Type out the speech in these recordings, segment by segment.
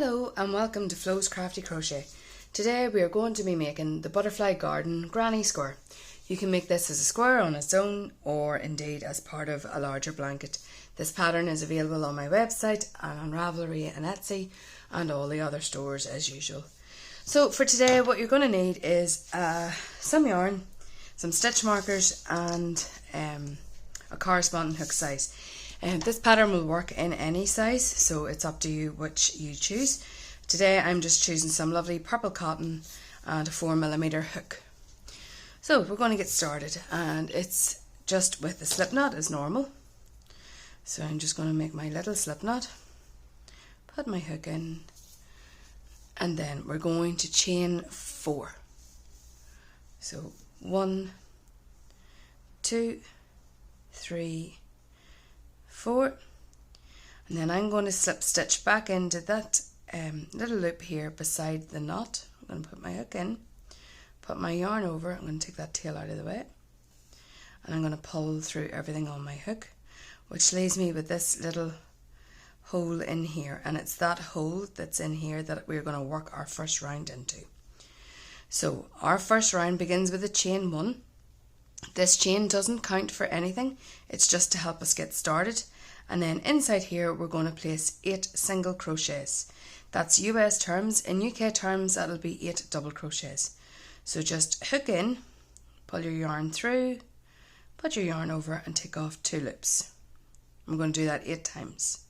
Hello and welcome to Flo's Crafty Crochet. Today we are going to be making the Butterfly Garden Granny Square. You can make this as a square on its own or indeed as part of a larger blanket. This pattern is available on my website and on Ravelry and Etsy and all the other stores as usual. So for today what you're going to need is some yarn, some stitch markers and a corresponding hook size. This pattern will work in any size, so it's up to you which you choose. Today I'm just choosing some lovely purple cotton and a 4mm hook. So we're going to get started, and it's just with the slip knot as normal. So I'm just going to make my little slip knot, put my hook in, and then we're going to chain 4. So 1, 2, 3, 4, and then I'm going to slip stitch back into that little loop here beside the knot. I'm going to put my hook in, put my yarn over. I'm going to take that tail out of the way, and I'm going to pull through everything on my hook, which leaves me with this little hole in here, and it's that hole that's in here that we're going to work our first round into. So our first round begins with a chain 1. This chain doesn't count for anything, it's just to help us get started. And then inside here we're going to place 8 single crochets. That's US terms. In UK terms that'll be 8 double crochets. So just hook in, pull your yarn through, put your yarn over and take off 2 loops. I'm going to do that 8 times.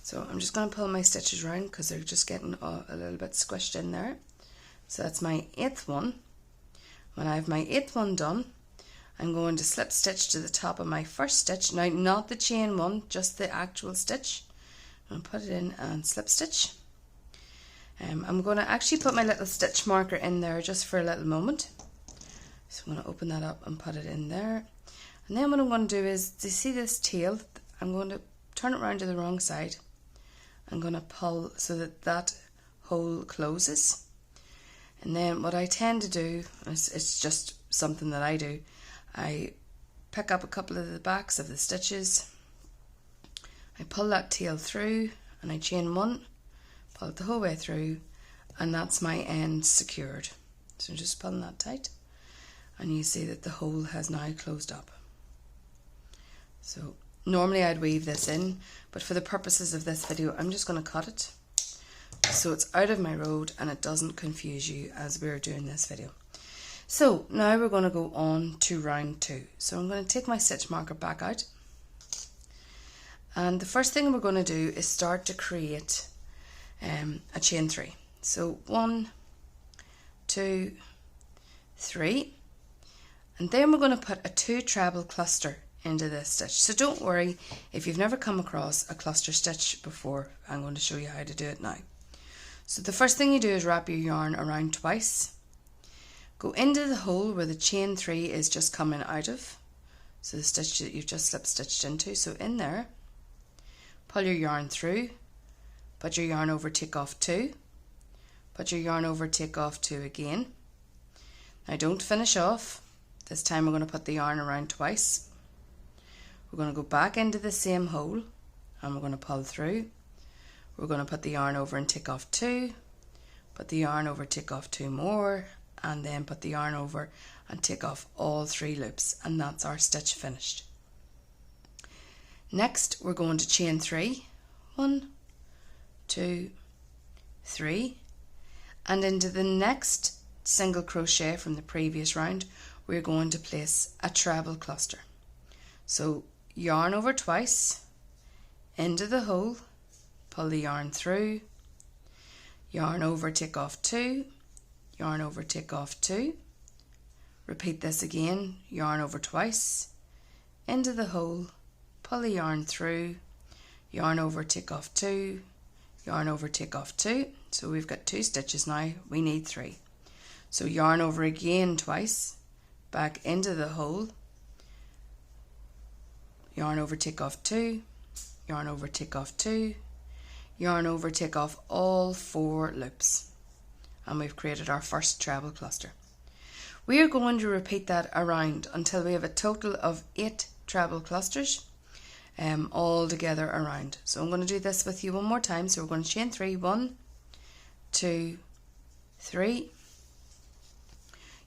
So I'm just going to pull my stitches around because they're just getting a little bit squished in there. So that's my 8th one. When I have my 8th one done, I'm going to slip stitch to the top of my first stitch. Now not the chain 1, just the actual stitch. I'm going to put it in and slip stitch. I'm going to actually put my little stitch marker in there just for a little moment. So I'm going to open that up and put it in there. And then what I'm going to do is, do you see this tail? I'm going to turn it around to the wrong side. I'm going to pull so that that hole closes, and then what I tend to do, it's just something that I do, I pick up a couple of the backs of the stitches, I pull that tail through and I chain 1, pull it the whole way through, and that's my end secured. So just pulling that tight, and you see that the hole has now closed up. So normally I'd weave this in, but for the purposes of this video I'm just going to cut it so it's out of my road and it doesn't confuse you as we're doing this video. So now we're going to go on to round 2. So I'm going to take my stitch marker back out, and the first thing we're going to do is start to create a chain 3. So 1, 2, 3, and then we're going to put a 2 treble cluster into this stitch. So don't worry if you've never come across a cluster stitch before, I'm going to show you how to do it now. So the first thing you do is wrap your yarn around twice, go into the hole where the chain 3 is just coming out of, so the stitch that you've just slip stitched into. So in there, pull your yarn through, put your yarn over, take off 2, put your yarn over, take off 2 again. Now don't finish off, this time we're going to put the yarn around twice. We're going to go back into the same hole and we're going to pull through. We're going to put the yarn over and take off 2, put the yarn over, take off 2 more, and then put the yarn over and take off all 3 loops, and that's our stitch finished. Next we're going to chain 3, 1, 2, 3, and into the next single crochet from the previous round we're going to place a treble cluster. So yarn over twice, into the hole, pull the yarn through, yarn over, take off 2, yarn over, take off 2, repeat this again, yarn over twice, into the hole, pull the yarn through, yarn over, take off 2, yarn over, take off 2. So we've got 2 stitches now, we need 3. So yarn over again twice, back into the hole, yarn over, take off 2, yarn over, take off 2, yarn over, take off all 4 loops, and we've created our first treble cluster. We are going to repeat that around until we have a total of 8 treble clusters all together around. So I'm going to do this with you one more time. So we're going to chain 3, 1, 2, 3,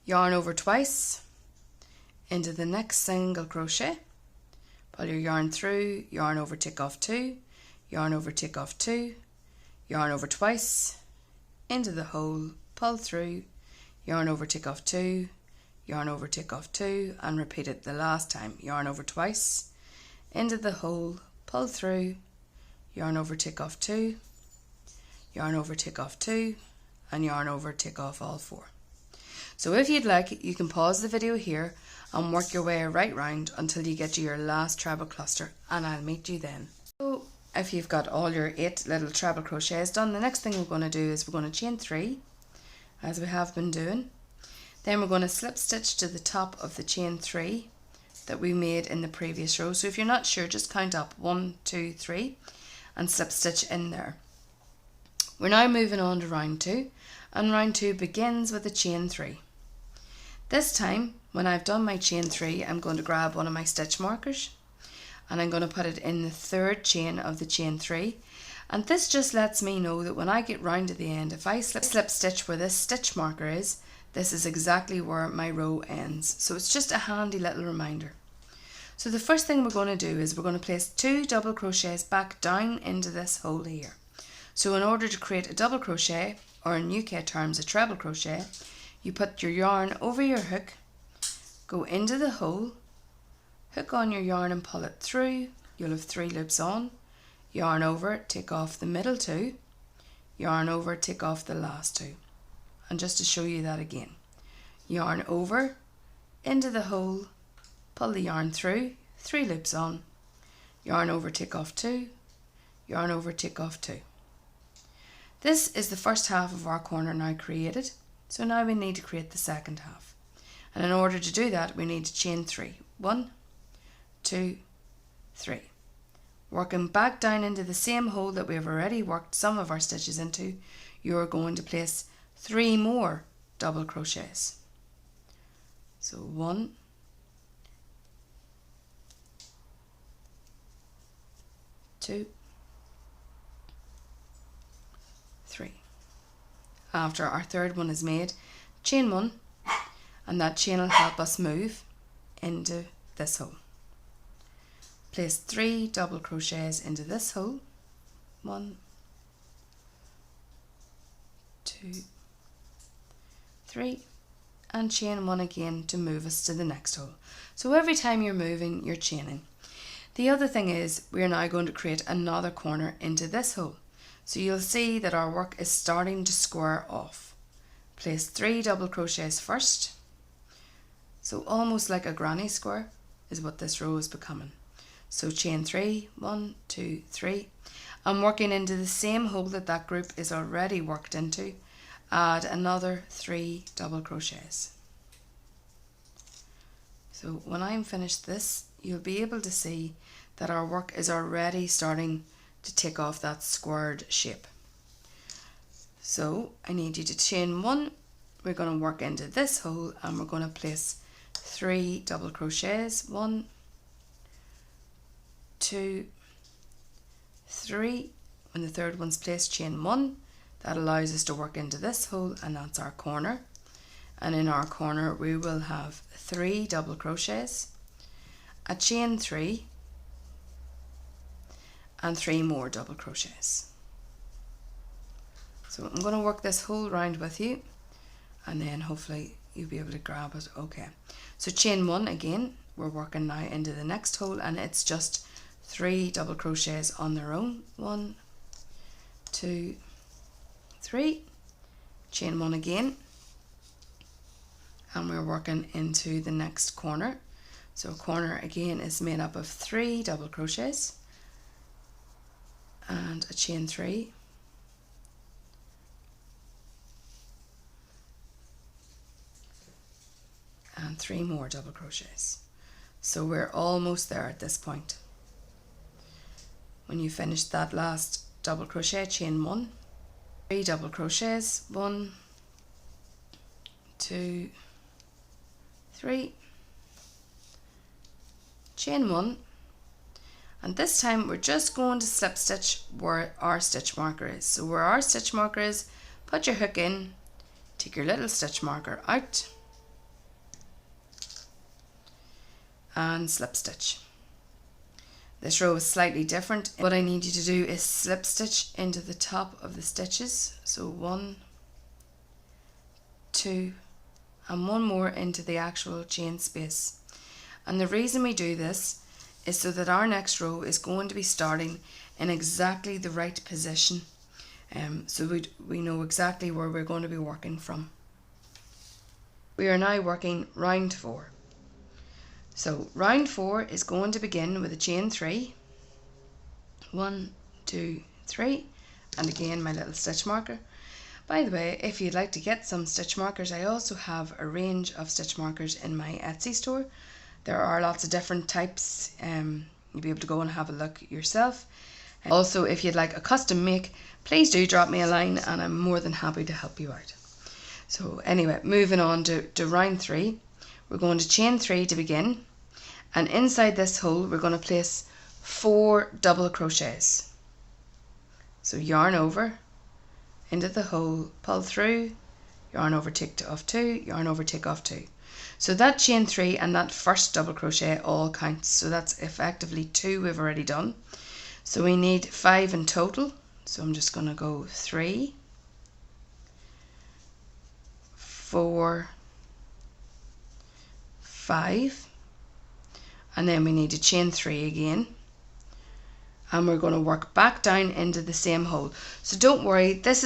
yarn over twice into the next single crochet, pull your yarn through, yarn over, take off 2, yarn over, take off 2, yarn over twice into the hole, pull through, yarn over, take off 2, yarn over, take off 2, and repeat it the last time. Yarn over twice into the hole, pull through, yarn over, take off 2, yarn over, take off 2, and yarn over, take off all 4. So if you'd like, you can pause the video here and work your way right round until you get to your last treble cluster, and I'll meet you then. So if you've got all your 8 little treble crochets done, the next thing we're going to do is we're going to chain 3 as we have been doing. Then we're going to slip stitch to the top of the chain 3 that we made in the previous row. So if you're not sure, just count up 1, 2, 3 and slip stitch in there. We're now moving on to round 2, and round 2 begins with a chain 3. This time, when I've done my chain 3, I'm going to grab one of my stitch markers and I'm going to put it in the 3rd chain of the chain 3, and this just lets me know that when I get round to the end, if I slip stitch where this stitch marker is, this is exactly where my row ends. So it's just a handy little reminder. So the first thing we're going to do is we're going to place 2 double crochets back down into this hole here. So in order to create a double crochet, or in UK terms a treble crochet, you put your yarn over your hook, go into the hole, hook on your yarn and pull it through. You'll have 3 loops on, yarn over, take off the middle 2, yarn over, take off the last 2. And just to show you that again, yarn over, into the hole, pull the yarn through, 3 loops on, yarn over, take off 2, yarn over, take off 2. This is the first half of our corner now created, so now we need to create the second half. And in order to do that, we need to chain 3. 1, 2, 3. Working back down into the same hole that we have already worked some of our stitches into, you're going to place 3 more double crochets. So 1, 2, 3. After our 3rd one is made, chain 1, and that chain will help us move into this hole. Place 3 double crochets into this hole. 1, 2, 3, and chain 1 again to move us to the next hole. So every time you're moving, you're chaining. The other thing is we're now going to create another corner into this hole. So you'll see that our work is starting to square off. Place 3 double crochets first. So almost like a granny square is what this row is becoming. So chain 3, 1, 2, 3. I'm working into the same hole that that group is already worked into. Add another 3 double crochets. So when I'm finished this, you'll be able to see that our work is already starting to take off that squared shape. So I need you to chain 1. We're going to work into this hole and we're going to place 3 double crochets. 1, 2, 3. When the 3rd one's placed, chain 1. That allows us to work into this hole, and that's our corner. And in our corner we will have 3 double crochets, a chain 3, and 3 more double crochets. So I'm going to work this whole round with you, and then hopefully you'll be able to grab it. Okay, so chain 1 again. We're working now into the next hole, and it's just 3 double crochets on their own. 1, 2, 3, chain 1 again, and we're working into the next corner. So corner again is made up of 3 double crochets and a chain 3, and 3 more double crochets. So we're almost there at this point. When you finish that last double crochet, chain 1, 3 double crochets, 1, 2, 3, chain 1, and this time we're just going to slip stitch where our stitch marker is. So where our stitch marker is, put your hook in, take your little stitch marker out and slip stitch. This row is slightly different. What I need you to do is slip stitch into the top of the stitches. So 1, 2, and 1 more into the actual chain space. And the reason we do this is so that our next row is going to be starting in exactly the right position. So we know exactly where we're going to be working from. We are now working round 4. So round 4 is going to begin with a chain 3. 1, 2, 3, and again my little stitch marker. By the way, if you'd like to get some stitch markers, I also have a range of stitch markers in my Etsy store. There are lots of different types. You'll be able to go and have a look yourself. Also, if you'd like a custom make, please do drop me a line and I'm more than happy to help you out. So anyway, moving on to round 3, we're going to chain 3 to begin, and inside this hole we're going to place 4 double crochets. So yarn over into the hole, pull through, yarn over, take off 2, yarn over, take off 2. So that chain 3 and that first double crochet all counts. So that's effectively 2 we've already done. So we need 5 in total. So I'm just going to go 3, 4, 5, and then we need to chain 3 again. And we're going to work back down into the same hole. So don't worry, this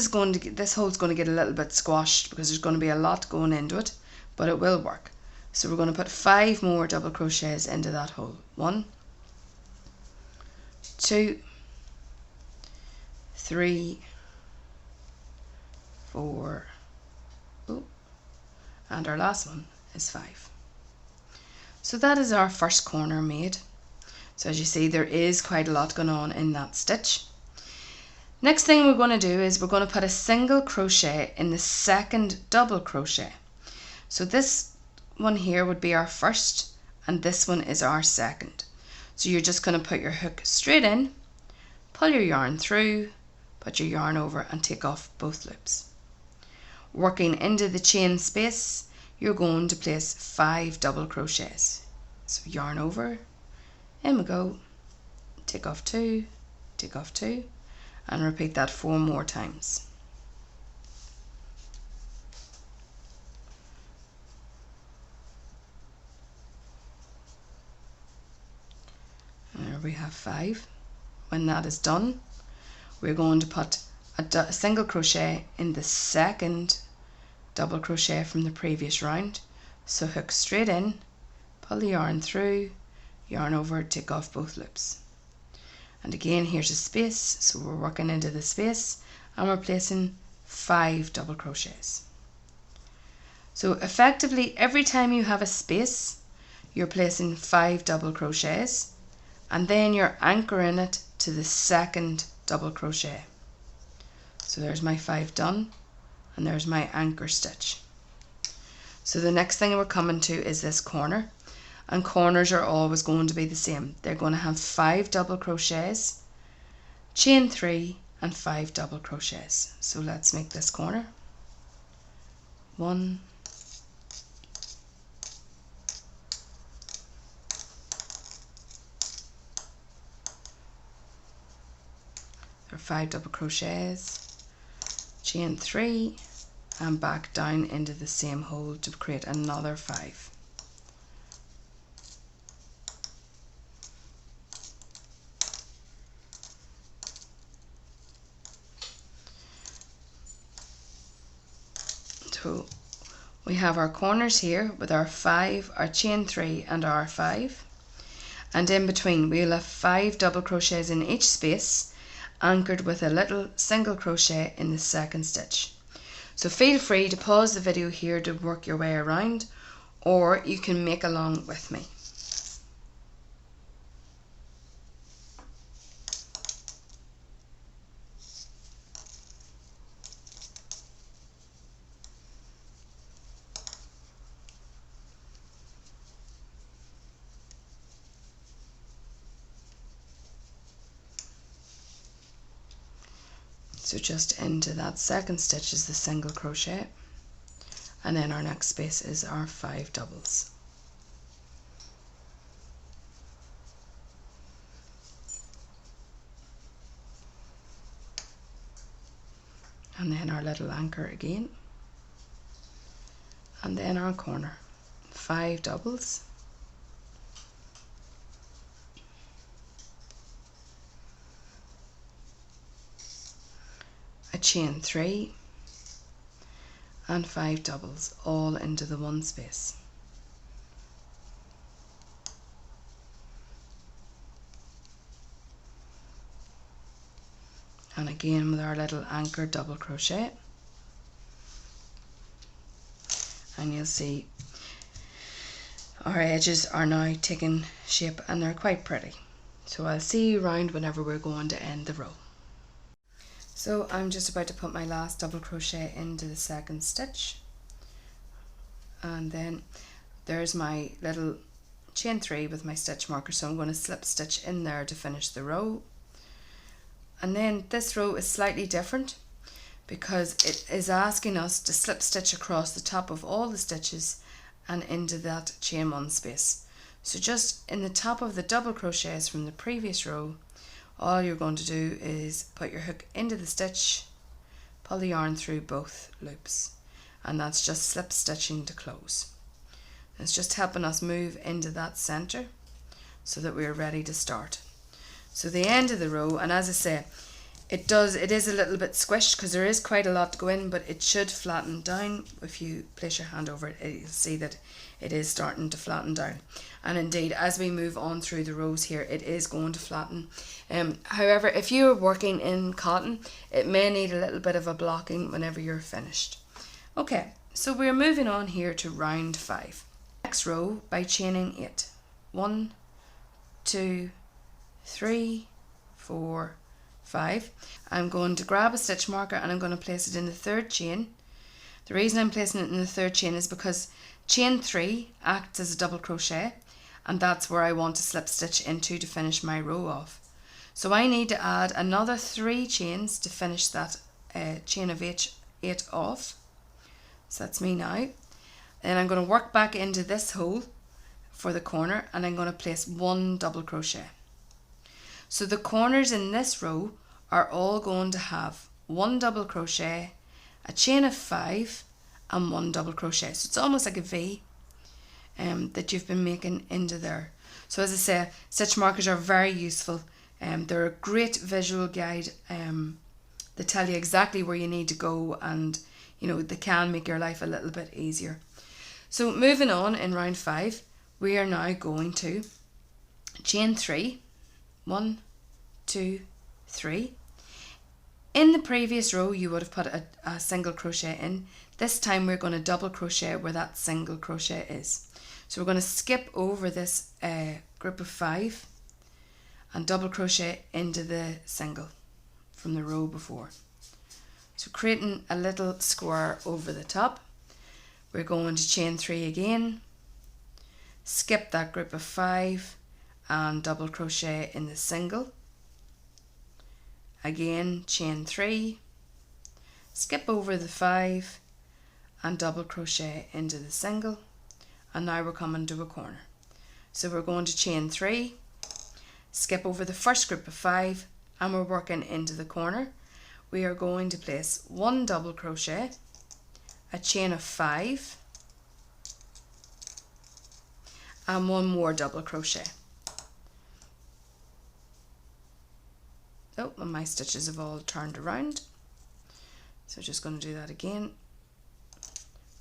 hole's going to get a little bit squashed because there's going to be a lot going into it, but it will work. So we're going to put 5 more double crochets into that hole. 1, 2, 3, 4, and our last one is 5. So that is our first corner made. So as you see, there is quite a lot going on in that stitch. Next thing we're going to do is we're going to put a single crochet in the second double crochet. So this one here would be our first and this one is our second. So you're just going to put your hook straight in, pull your yarn through, put your yarn over and take off both loops. Working into the chain space, you're going to place 5 double crochets. So yarn over, in we go, take off 2, take off 2, and repeat that 4 more times. And there we have 5. When that is done, we're going to put a single crochet in the second double crochet from the previous round. So hook straight in, pull the yarn through, yarn over, take off both loops. And again, here's a space, so we're working into the space and we're placing 5 double crochets. So effectively, every time you have a space, you're placing 5 double crochets and then you're anchoring it to the second double crochet. So there's my 5 done and there's my anchor stitch. So the next thing we're coming to is this corner, and corners are always going to be the same. They're going to have 5 double crochets, chain 3 and 5 double crochets. So let's make this corner. 1, 5 double crochets, chain 3 and back down into the same hole to create another 5. So we have our corners here with our 5, our chain 3 and our 5, and in between we'll have 5 double crochets in each space, anchored with a little single crochet in the second stitch. So feel free to pause the video here to work your way around, or you can make along with me. So just into that second stitch is the single crochet, and then our next space is our 5 doubles. And then our little anchor again, and then our corner, 5 doubles, a chain 3 and 5 doubles, all into the one space. And again with our little anchor double crochet, and you'll see our edges are now taking shape and they're quite pretty. So I'll see you round whenever we're going to end the row. So I'm just about to put my last double crochet into the second stitch, and then there's my little chain 3 with my stitch marker, so I'm going to slip stitch in there to finish the row. And then this row is slightly different because it is asking us to slip stitch across the top of all the stitches and into that chain 1 space. So just in the top of the double crochets from the previous row, all you're going to do is put your hook into the stitch, pull the yarn through both loops, and that's just slip stitching to close. It's just helping us move into that center so that we're ready to start. So the end of the row, and as I say, it is a little bit squished because there is quite a lot to go in, but it should flatten down. If you place your hand over it, you'll see that it is starting to flatten down. And indeed, as we move on through the rows here, it is going to flatten. However, if you're working in cotton, it may need a little bit of a blocking whenever you're finished. Okay, so we're moving on here to round 5. Next row by chaining 8. 1, 2, 3, 4, 5. I'm going to grab a stitch marker and I'm going to place it in the third chain. The reason I'm placing it in the third chain is because chain 3 acts as a double crochet, and that's where I want to slip stitch into to finish my row off. So I need to add another 3 chains to finish that chain of 8 off. So that's me now. Then I'm going to work back into this hole for the corner, and I'm going to place 1 double crochet. So the corners in this row are all going to have 1 double crochet, a chain of 5 and 1 double crochet. So it's almost like a V that you've been making into there. So as I say, stitch markers are very useful. They're a great visual guide. They tell you exactly where you need to go, and you know, they can make your life a little bit easier. So moving on in round 5, we are now going to chain 3. 1, 2, 3. In the previous row you would have put a single crochet in. This time we're going to double crochet where that single crochet is. So we're going to skip over this group of 5 and double crochet into the single from the row before. So creating a little square over the top, we're going to chain 3 again, skip that group of 5 and double crochet in the single. Again, chain 3, skip over the 5 and double crochet into the single, and now we're coming to a corner. So we're going to chain 3, skip over the first group of 5, and we're working into the corner. We are going to place 1 double crochet, a chain of 5 and 1 more double crochet. Oh, and my stitches have all turned around, so just going to do that again.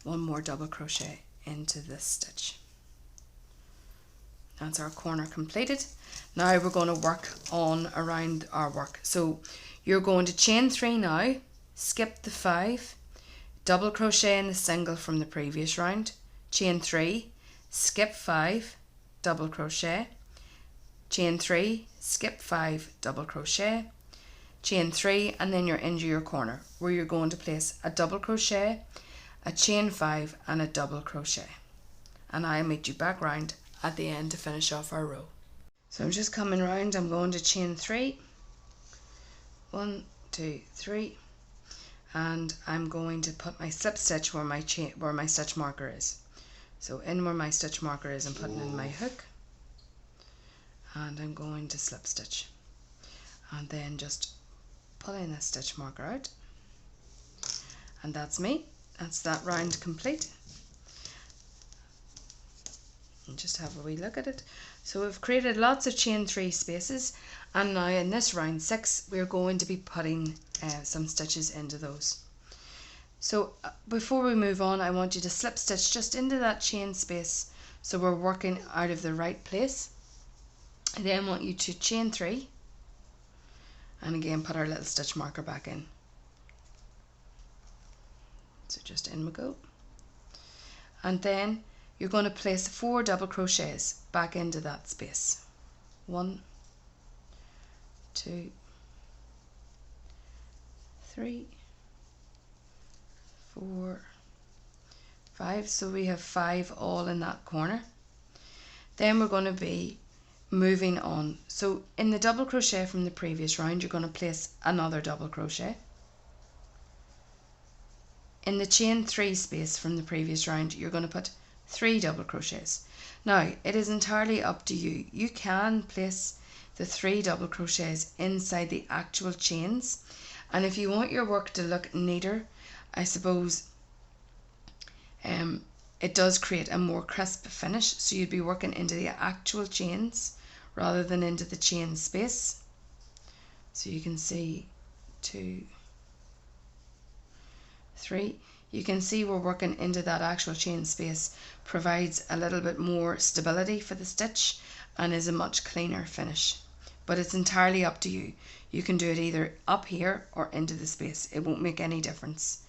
1 more double crochet into this stitch. That's our corner completed. Now we're going to work on around our work. So you're going to chain 3 now, skip the 5, double crochet in the single from the previous round, chain 3, skip 5, double crochet, chain 3, skip 5, double crochet, chain 3, and then you're into your corner where you're going to place a double crochet, a chain 5 and a double crochet. And I'll meet you back round at the end to finish off our row. So I'm just coming round, I'm going to chain 3, 1, 2, 3, and I'm going to put my slip stitch where my stitch marker is. So in where my stitch marker is, I'm putting in my hook, and I'm going to slip stitch, and then just pulling the stitch marker out, and that's me. That's that round complete. And just have a wee look at it. So we've created lots of chain 3 spaces, and now in this round 6 we're going to be putting some stitches into those. So before we move on, I want you to slip stitch just into that chain space so we're working out of the right place. I then want you to chain 3 and again put our little stitch marker back in. So just in we go, and then you're going to place 4 double crochets back into that space. 1, 2, 3, 4, 5. So we have 5 all in that corner. Then we're going to be moving on. So in the double crochet from the previous round, you're going to place another double crochet. In the chain 3 space from the previous round, you're going to put 3 double crochets. Now it is entirely up to you. You can place the 3 double crochets inside the actual chains, and if you want your work to look neater, I suppose it does create a more crisp finish, so you'd be working into the actual chains rather than into the chain space. So you can see 2, 3. You can see we're working into that actual chain space, provides a little bit more stability for the stitch and is a much cleaner finish. But it's entirely up to you. You can do it either up here or into the space. It won't make any difference.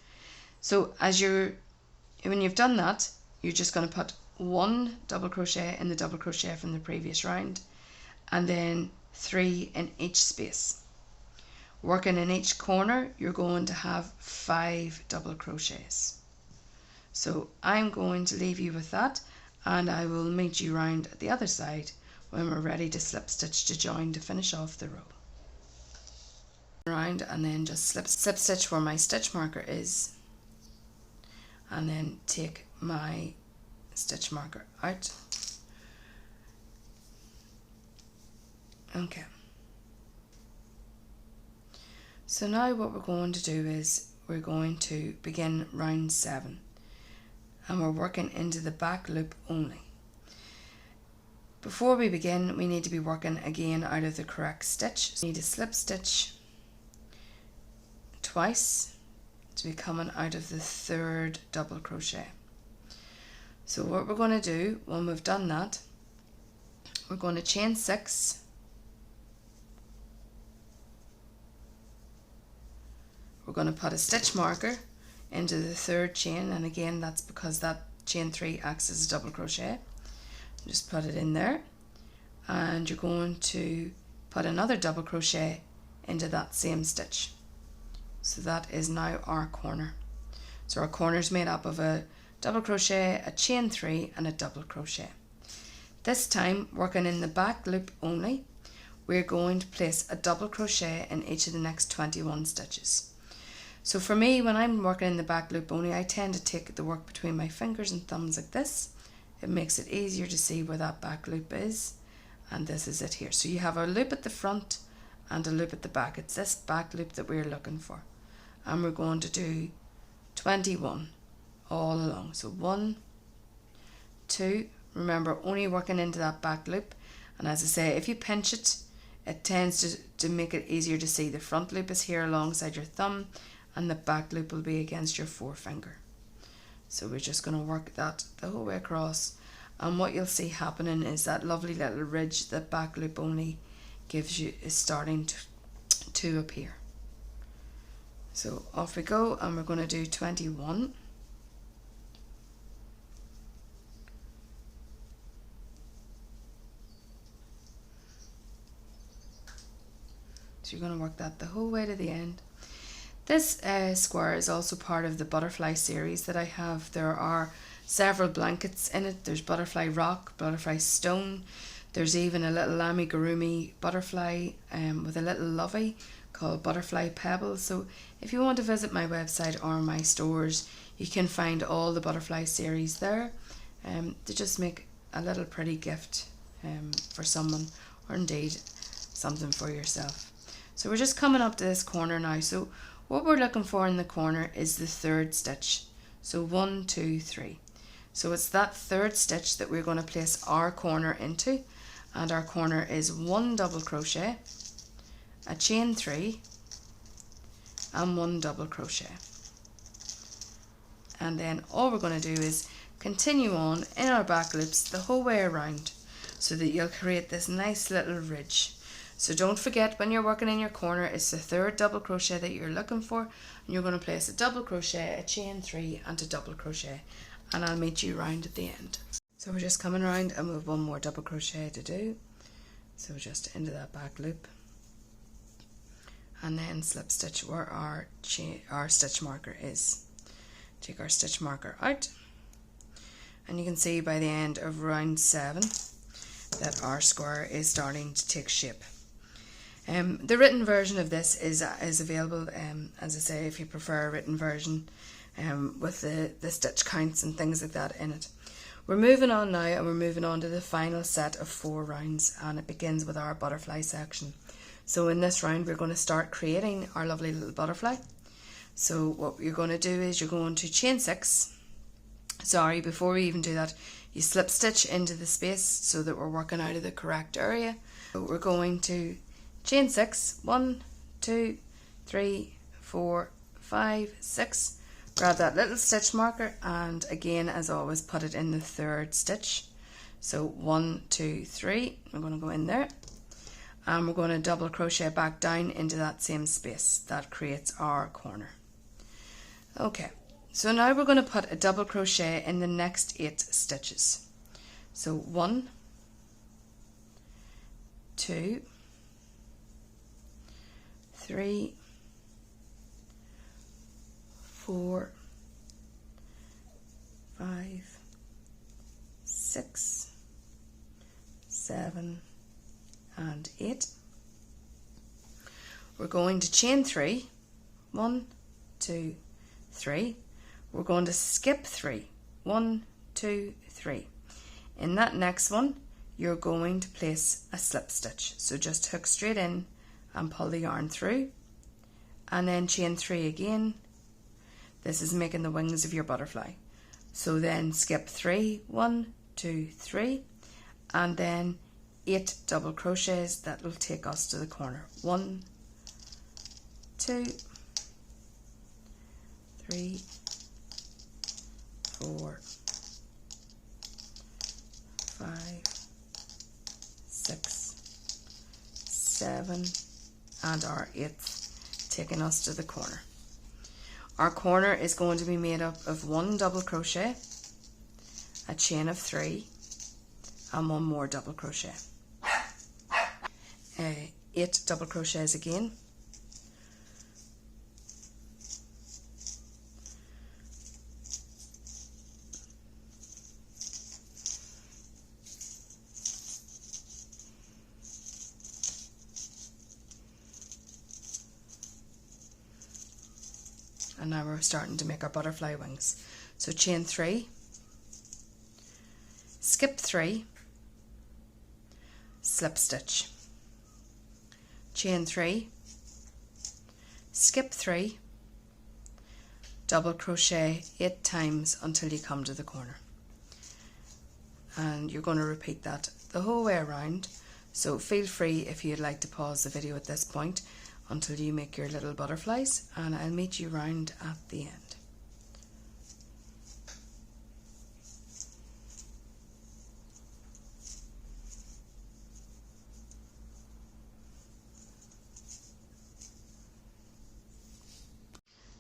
So when you've done that, you're just going to put 1 double crochet in the double crochet from the previous round, and then 3 in each space. Working in each corner, you're going to have 5 double crochets. So I'm going to leave you with that, and I will meet you round at the other side when we're ready to slip stitch to join to finish off the row. Around and then just slip stitch where my stitch marker is, and then take my stitch marker out. Okay. So now what we're going to do is we're going to begin round 7, and we're working into the back loop only. Before we begin, we need to be working again out of the correct stitch. So we need to slip stitch twice to be coming out of the 3rd double crochet. So what we're going to do when we've done that, we're going to chain 6, we're going to put a stitch marker into the 3rd chain, and again that's because that chain 3 acts as a double crochet. Just put it in there, and you're going to put another double crochet into that same stitch. So that is now our corner. So our corner is made up of a double crochet, a chain 3 and a double crochet. This time, working in the back loop only, we're going to place a double crochet in each of the next 21 stitches. So for me, when I'm working in the back loop only, I tend to take the work between my fingers and thumbs like this. It makes it easier to see where that back loop is, and this is it here. So you have a loop at the front and a loop at the back. It's this back loop that we're looking for, and we're going to do 21 all along. So 1, 2, remember only working into that back loop, and as I say, if you pinch it, it tends to make it easier to see. The front loop is here alongside your thumb, and the back loop will be against your forefinger. So we're just going to work that the whole way across, and what you'll see happening is that lovely little ridge that back loop only gives you is starting to appear. So off we go, and we're going to do 21. So you're going to work that the whole way to the end. This square is also part of the butterfly series that I have. There are several blankets in it. There's butterfly rock, butterfly stone. There's even a little amigurumi butterfly with a little lovey called Butterfly Pebbles. So if you want to visit my website or my stores, you can find all the butterfly series there to just make a little pretty gift for someone, or indeed something for yourself. So we're just coming up to this corner now. So what we're looking for in the corner is the third stitch. So 1, 2, 3. So it's that third stitch that we're going to place our corner into, and our corner is 1 double crochet, a chain 3 and 1 double crochet. And then all we're going to do is continue on in our back loops the whole way around, so that you'll create this nice little ridge. So don't forget, when you're working in your corner, it's the third double crochet that you're looking for, and you're going to place a double crochet, a chain 3 and a double crochet, and I'll meet you round at the end. So we're just coming around and we have one more double crochet to do. So just into that back loop, and then slip stitch where our stitch marker is. Take our stitch marker out, and you can see by the end of round 7 that our square is starting to take shape. The written version of this is available, as I say, if you prefer a written version with the stitch counts and things like that in it. We're moving on now, and we're moving on to the final set of 4 rounds, and it begins with our butterfly section. So in this round we're going to start creating our lovely little butterfly. So what you're going to do is you're going to chain 6. Sorry, before we even do that, you slip stitch into the space so that we're working out of the correct area. So we're going to chain 6, 1, 2, 3, 4, 5, 6. Grab that little stitch marker, and again, as always, put it in the third stitch. So 1, 2, 3, we're going to go in there, and we're going to double crochet back down into that same space. That creates our corner. Okay, so now we're going to put a double crochet in the next 8 stitches. So 1, 2, 3, 4, 5, 6, 7 and 8. We're going to chain 3, 1, 2, 3. We're going to skip 3, 1, 2, 3. In that next one, you're going to place a slip stitch. So just hook straight in and pull the yarn through, and then chain 3 again. This is making the wings of your butterfly. So then skip 3, 1, 2, 3, and then 8 double crochets that will take us to the corner. 1, 2, 3, 4, 5, 6, 7, and our 8th, taking us to the corner. Our corner is going to be made up of 1 double crochet, a chain of 3, and 1 more double crochet. 8 double crochets again. And now we're starting to make our butterfly wings. So chain 3, skip 3, slip stitch, chain 3, skip 3, double crochet 8 times until you come to the corner. And you're going to repeat that the whole way around. So feel free, if you'd like, to pause the video at this point until you make your little butterflies, and I'll meet you round at the end.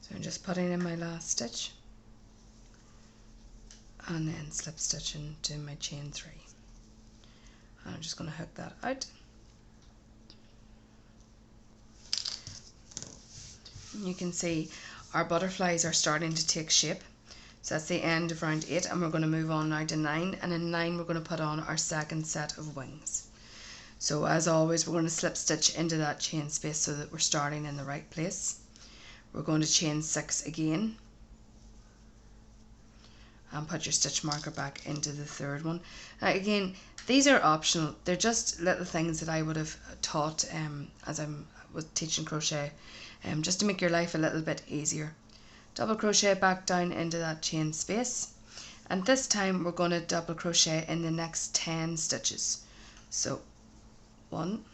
So I'm just putting in my last stitch and then slip stitch into my chain 3. And I'm just going to hook that out. You can see our butterflies are starting to take shape. So that's the end of round 8, and we're going to move on now to 9, and in 9 we're going to put on our second set of wings. So as always, we're going to slip stitch into that chain space so that we're starting in the right place. We're going to chain 6 again and put your stitch marker back into the third one. Now again, these are optional. They're just little things that I would have taught as I was teaching crochet, just to make your life a little bit easier. Double crochet back down into that chain space, and this time we're going to double crochet in the next 10 stitches. So 1,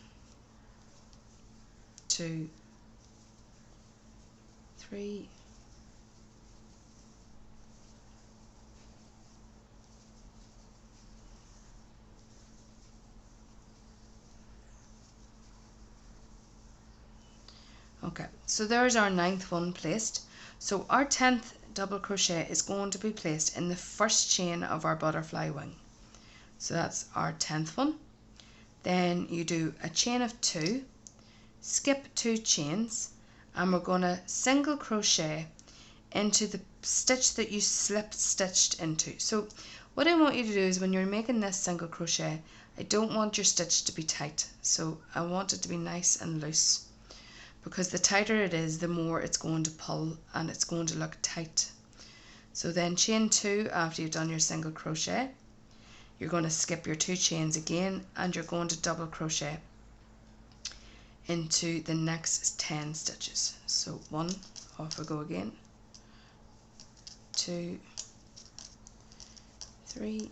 2, 3, 4. Okay, so there's our 9th one placed. So our 10th double crochet is going to be placed in the first chain of our butterfly wing. So that's our 10th one. Then you do a chain of 2, skip 2 chains, and we're going to single crochet into the stitch that you slip stitched into. So what I want you to do is, when you're making this single crochet, I don't want your stitch to be tight, so I want it to be nice and loose, because the tighter it is, the more it's going to pull and it's going to look tight. So then chain 2 after you've done your single crochet. You're going to skip your 2 chains again, and you're going to double crochet into the next 10 stitches. So 1, off we go again, 2, 3, 4.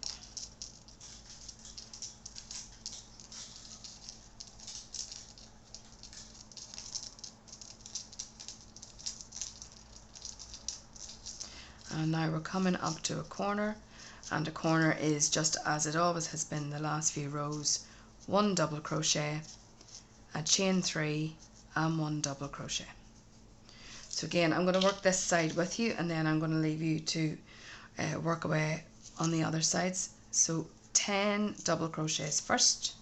And now we're coming up to a corner, and a corner is just as it always has been the last few rows: 1 double crochet, a chain 3, and 1 double crochet. So again, I'm going to work this side with you, and then I'm going to leave you to work away on the other sides. So 10 double crochets first,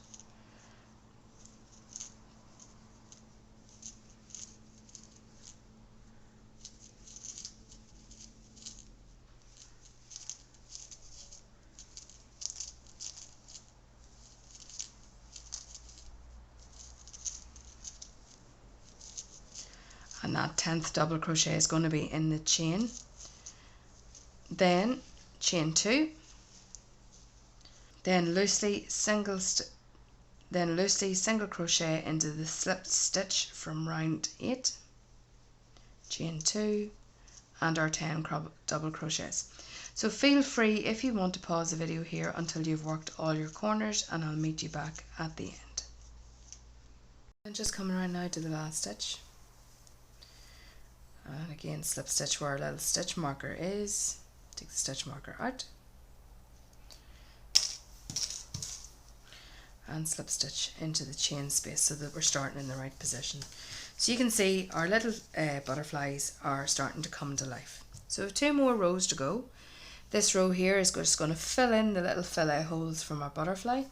and that 10th double crochet is going to be in the chain. Then chain 2, then loosely single crochet into the slipped stitch from round 8, chain 2, and our 10 double crochets. So feel free, if you want, to pause the video here until you've worked all your corners, and I'll meet you back at the end. And just coming around now to the last stitch. And again, slip stitch where our little stitch marker is, take the stitch marker out, and slip stitch into the chain space so that we're starting in the right position. So you can see our little butterflies are starting to come to life. So we have 2 more rows to go. This row here is just going to fill in the little fillet holes from our butterfly.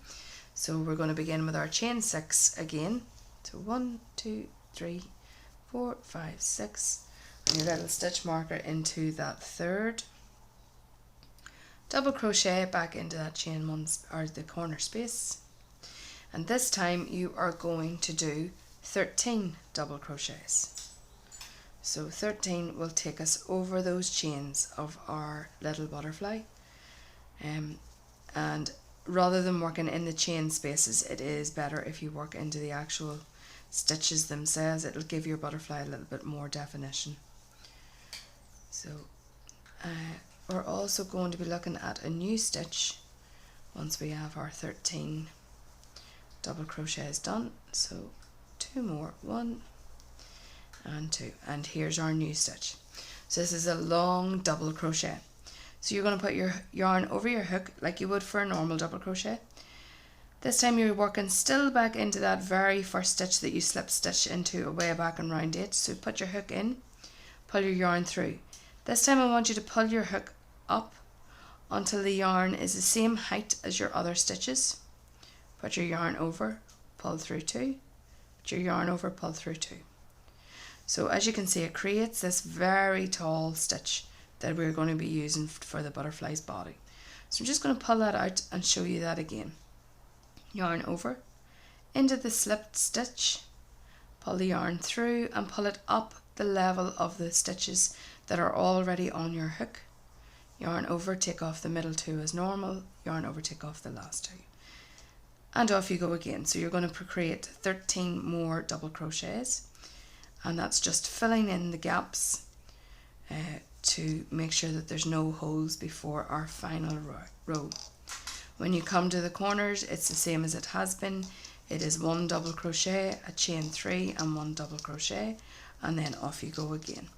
So we're going to begin with our chain 6 again. So 1, 2, 3, 4, 5, 6. And your little stitch marker into that 3rd, double crochet back into that chain 1 or the corner space, and this time you are going to do 13 double crochets. So 13 will take us over those chains of our little butterfly, and rather than working in the chain spaces, it is better if you work into the actual stitches themselves. It'll give your butterfly a little bit more definition. So we're also going to be looking at a new stitch once we have our 13 double crochets done. So 2 more, 1 and 2, and here's our new stitch. So this is a long double crochet. So you're going to put your yarn over your hook like you would for a normal double crochet. This time you're working still back into that very first stitch that you slip stitch into way back and round 8. So put your hook in, pull your yarn through. This time I want you to pull your hook up until the yarn is the same height as your other stitches. Put your yarn over, pull through 2, put your yarn over, pull through 2. So as you can see, it creates this very tall stitch that we're going to be using for the butterfly's body. So I'm just going to pull that out and show you that again. Yarn over, into the slipped stitch, pull the yarn through and pull it up the level of the stitches that are already on your hook. Yarn over, take off the middle two as normal, yarn over, take off the last two. And off you go again. So you're going to create 13 more double crochets, and that's just filling in the gaps to make sure that there's no holes before our final row. When you come to the corners, it's the same as it has been. It is 1 double crochet, a chain 3 and 1 double crochet, and then off you go again.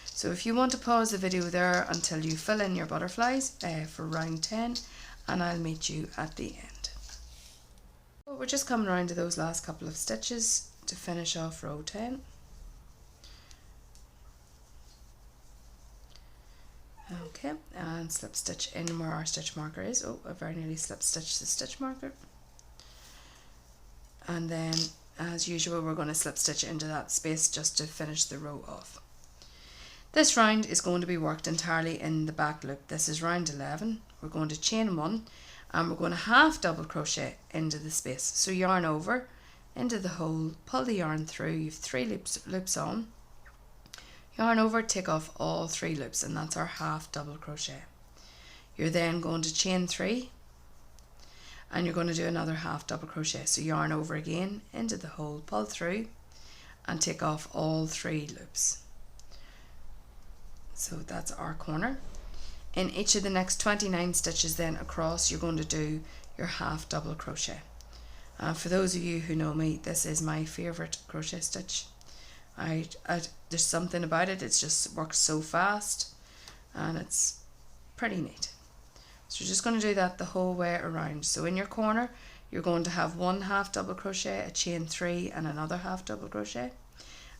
So if you want to pause the video there until you fill in your butterflies for round 10, and I'll meet you at the end. So we're just coming around to those last couple of stitches to finish off row 10. Okay, and slip stitch in where our stitch marker is. Oh, I very nearly slip stitched the stitch marker. And then, as usual, we're going to slip stitch into that space just to finish the row off. This round is going to be worked entirely in the back loop. This is round 11. We're going to chain 1 and we're going to half double crochet into the space. So yarn over into the hole, pull the yarn through, you've 3 loops on. Yarn over, take off all 3 loops, and that's our half double crochet. You're then going to chain 3 and you're going to do another half double crochet. So yarn over again into the hole, pull through and take off all 3 loops. So that's our corner. In each of the next 29 stitches then across, you're going to do your half double crochet. For those of you who know me, this is my favourite crochet stitch. There's something about it, it just works so fast and it's pretty neat. So you're just going to do that the whole way around. So in your corner, you're going to have 1 half double crochet, a chain 3 and another half double crochet.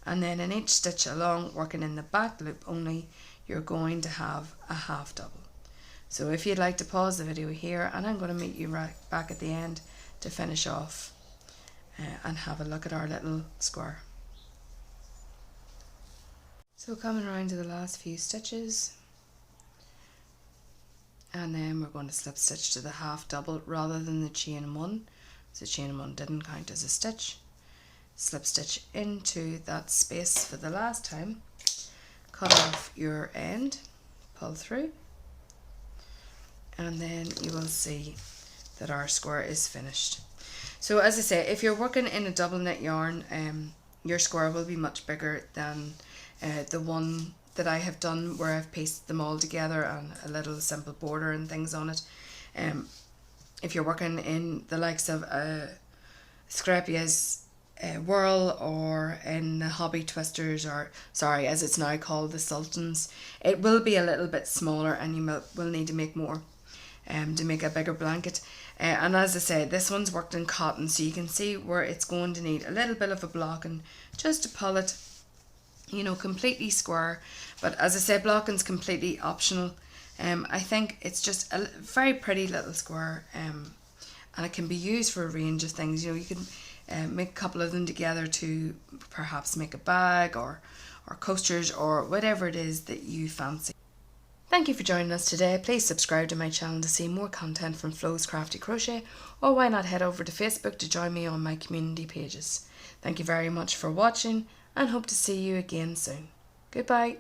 And then in each stitch along, working in the back loop only, you're going to have a half double. So if you'd like to pause the video here, and I'm going to meet you right back at the end to finish off and have a look at our little square. So coming around to the last few stitches, and then we're going to slip stitch to the half double rather than the chain 1. So chain 1 didn't count as a stitch. Slip stitch into that space for the last time, cut off your end, pull through, and then you will see that our square is finished. So as I say, if you're working in a double knit yarn, your square will be much bigger than the one that I have done where I've pasted them all together and a little simple border and things on it. If you're working in the likes of Scrapia's Whirl or in the Hobby Twisters, or sorry, as it's now called, the Sultans, it will be a little bit smaller and you will need to make more to make a bigger blanket. And as I said, this one's worked in cotton, so you can see where it's going to need a little bit of a blocking just to pull it, you know, completely square. But as I said, blocking's completely optional. I think it's just a very pretty little square, and it can be used for a range of things. You know, you can make a couple of them together to perhaps make a bag or coasters or whatever it is that you fancy. Thank you for joining us today. Please subscribe to my channel to see more content from Flo's Crafty Crochet, or why not head over to Facebook to join me on my community pages. Thank you very much for watching and hope to see you again soon. Goodbye.